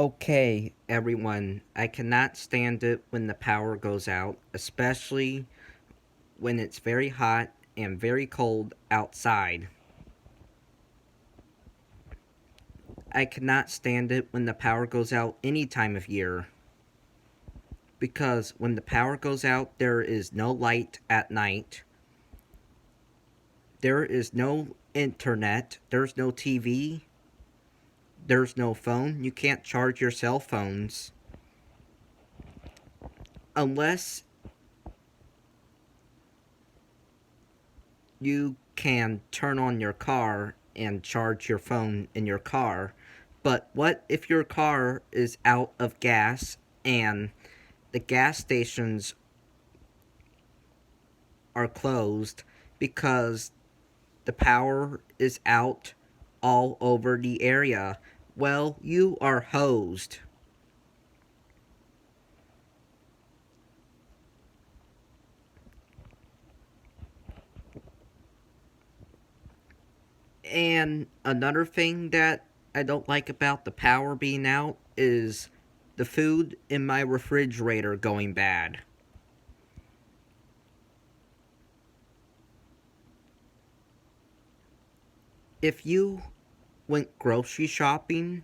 Okay, everyone, I cannot stand it when the power goes out, especially when it's very hot and very cold outside. I cannot stand it when the power goes out any time of year. Because when the power goes out, there is no light at night. There is no internet. There's no TV. There's no phone. You can't charge your cell phones. Unless you can turn on your car and charge your phone in your car. But what if your car is out of gas and the gas stations are closed because the power is out all over the area? Well, you are hosed. And another thing that I don't like about the power being out is the food in my refrigerator going bad. If you went grocery shopping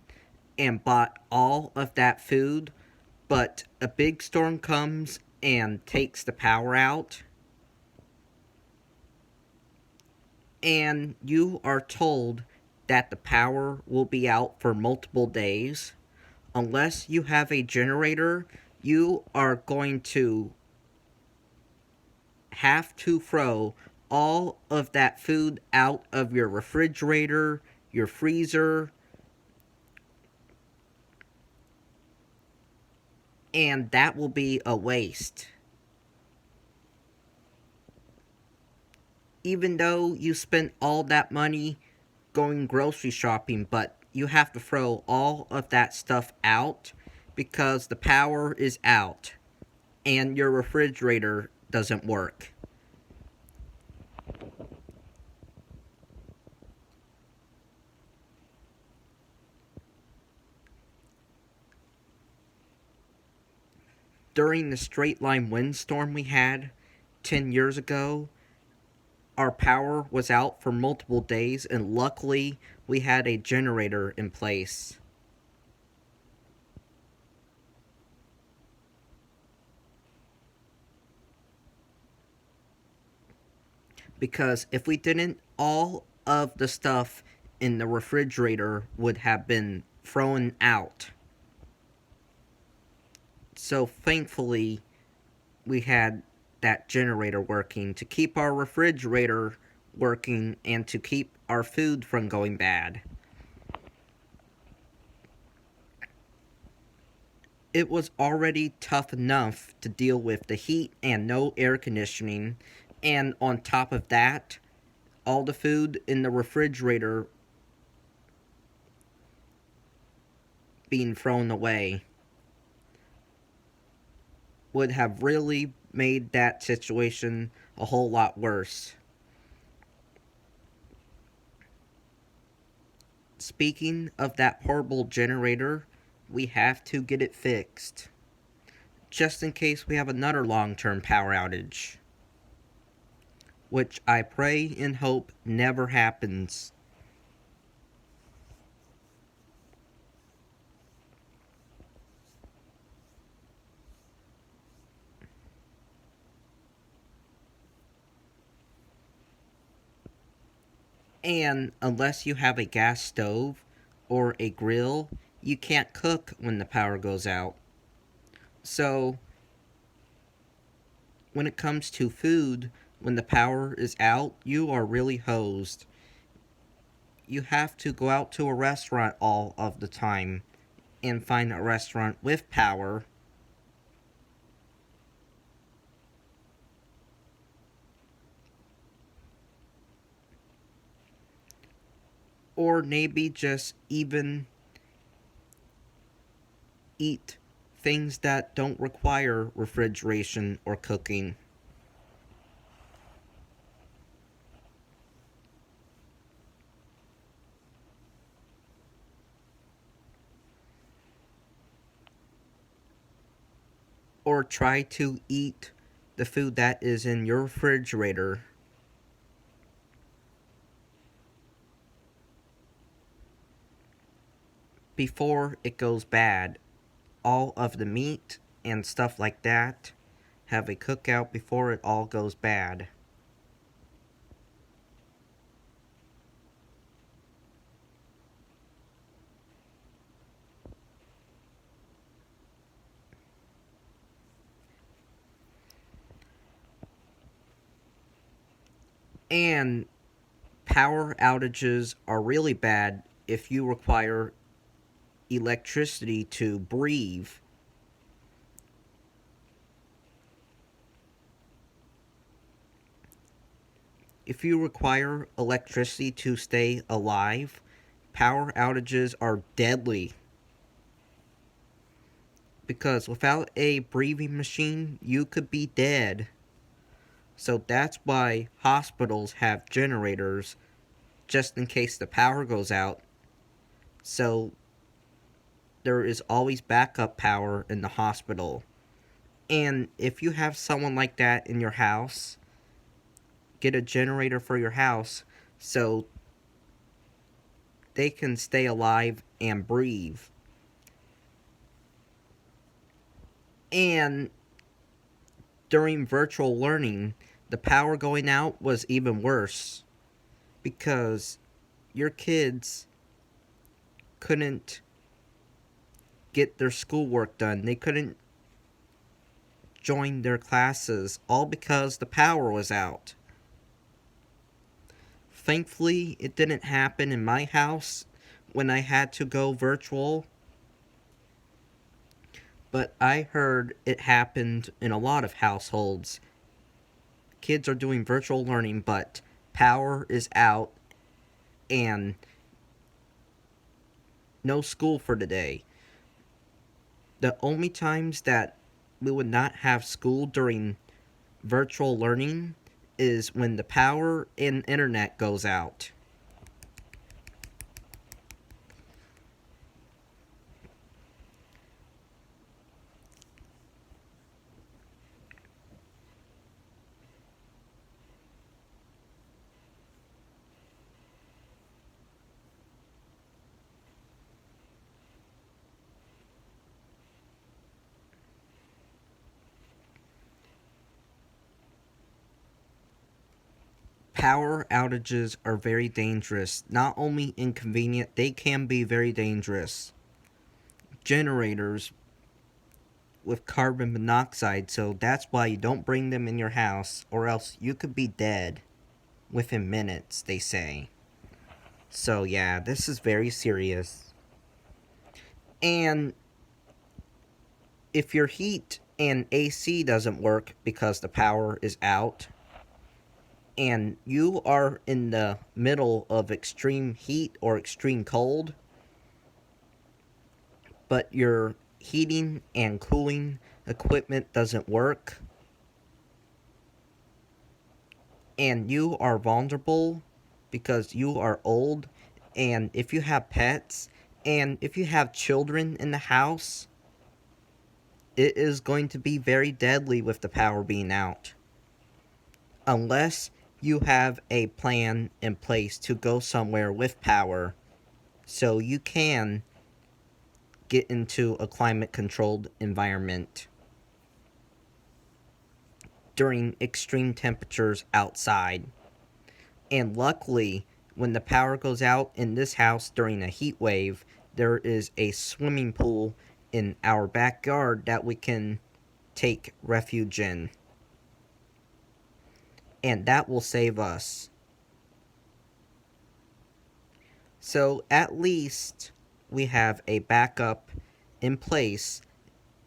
and bought all of that food, but a big storm comes and takes the power out, and you are told that the power will be out for multiple days, unless you have a generator, you are going to have to throw all of that food out of your refrigerator, your freezer, and that will be a waste. Even though you spent all that money going grocery shopping, but you have to throw all of that stuff out because the power is out and your refrigerator doesn't work. During the straight line windstorm we had 10 years ago, our power was out for multiple days, and luckily we had a generator in place. Because if we didn't, all of the stuff in the refrigerator would have been thrown out. So thankfully, we had that generator working to keep our refrigerator working and to keep our food from going bad. It was already tough enough to deal with the heat and no air conditioning, and on top of that, all the food in the refrigerator being thrown away would have really made that situation a whole lot worse. Speaking of that horrible generator, we have to get it fixed, just in case we have another long-term power outage, which I pray and hope never happens. And unless you have a gas stove or a grill, you can't cook when the power goes out. So, when it comes to food, when the power is out, you are really hosed. You have to go out to a restaurant all of the time and find a restaurant with power. Or maybe just even eat things that don't require refrigeration or cooking. or try to eat the food that is in your refrigerator before it goes bad. All of the meat and stuff like that, have a cookout before it all goes bad. And power outages are really bad if you require electricity to breathe. If you require electricity to stay alive, power outages are deadly. Because without a breathing machine, you could be dead. So that's why hospitals have generators just in case the power goes out. So there is always backup power in the hospital. And if you have someone like that in your house, get a generator for your house so they can stay alive and breathe. And during virtual learning, the power going out was even worse because your kids couldn't get their schoolwork done. They couldn't join their classes, all because the power was out. Thankfully, it didn't happen in my house when I had to go virtual, but I heard it happened in a lot of households. Kids are doing virtual learning, but power is out and no school for today. The only times that we would not have school during virtual learning is when the power and internet goes out. Power outages are very dangerous. Not only inconvenient, they can be very dangerous. Generators with carbon monoxide, so that's why you don't bring them in your house, or else you could be dead within minutes, they say. So, yeah, this is very serious. And if your heat and AC doesn't work because the power is out, and you are in the middle of extreme heat or extreme cold, but your heating and cooling equipment doesn't work, and you are vulnerable because you are old, and if you have pets, and if you have children in the house, it is going to be very deadly with the power being out. Unless you have a plan in place to go somewhere with power so you can get into a climate controlled environment during extreme temperatures outside. And luckily, when the power goes out in this house during a heat wave, there is a swimming pool in our backyard that we can take refuge in. And that will save us. So at least we have a backup in place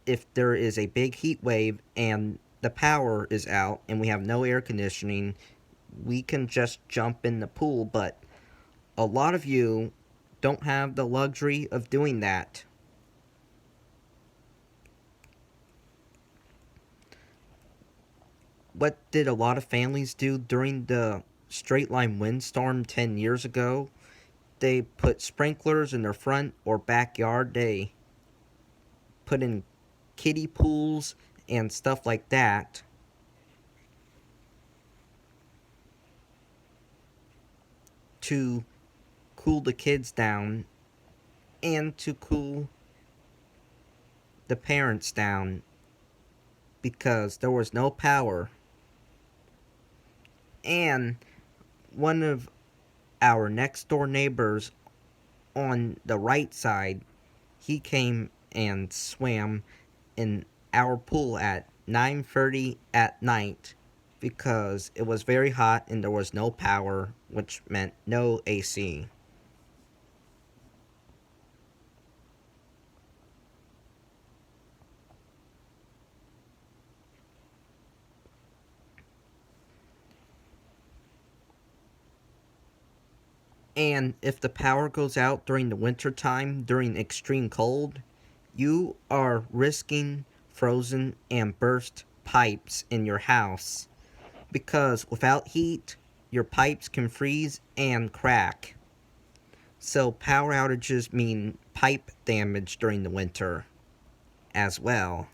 if there is a big heat wave and the power is out and we have no air conditioning. We can just jump in the pool, but a lot of you don't have the luxury of doing that. What did a lot of families do during the straight line windstorm 10 years ago? They put sprinklers in their front or backyard. They put in kiddie pools and stuff like that to cool the kids down and to cool the parents down because there was no power. And one of our next door neighbors on the right side, he came and swam in our pool at 9:30 at night because it was very hot and there was no power, which meant no AC. And if the power goes out during the winter time, during extreme cold, you are risking frozen and burst pipes in your house because without heat, your pipes can freeze and crack. So power outages mean pipe damage during the winter as well.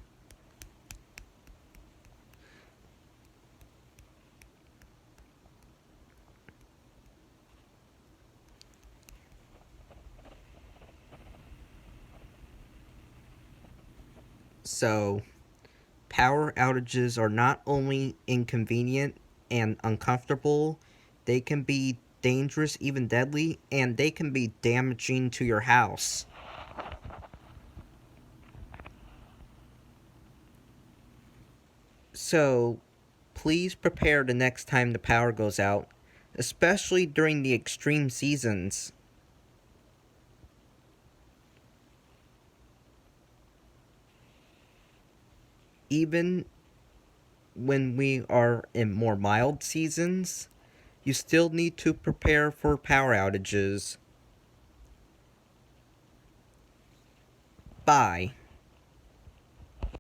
So power outages are not only inconvenient and uncomfortable, they can be dangerous, even deadly, and they can be damaging to your house. So please prepare the next time the power goes out, especially during the extreme seasons. Even when we are in more mild seasons, you still need to prepare for power outages. Bye.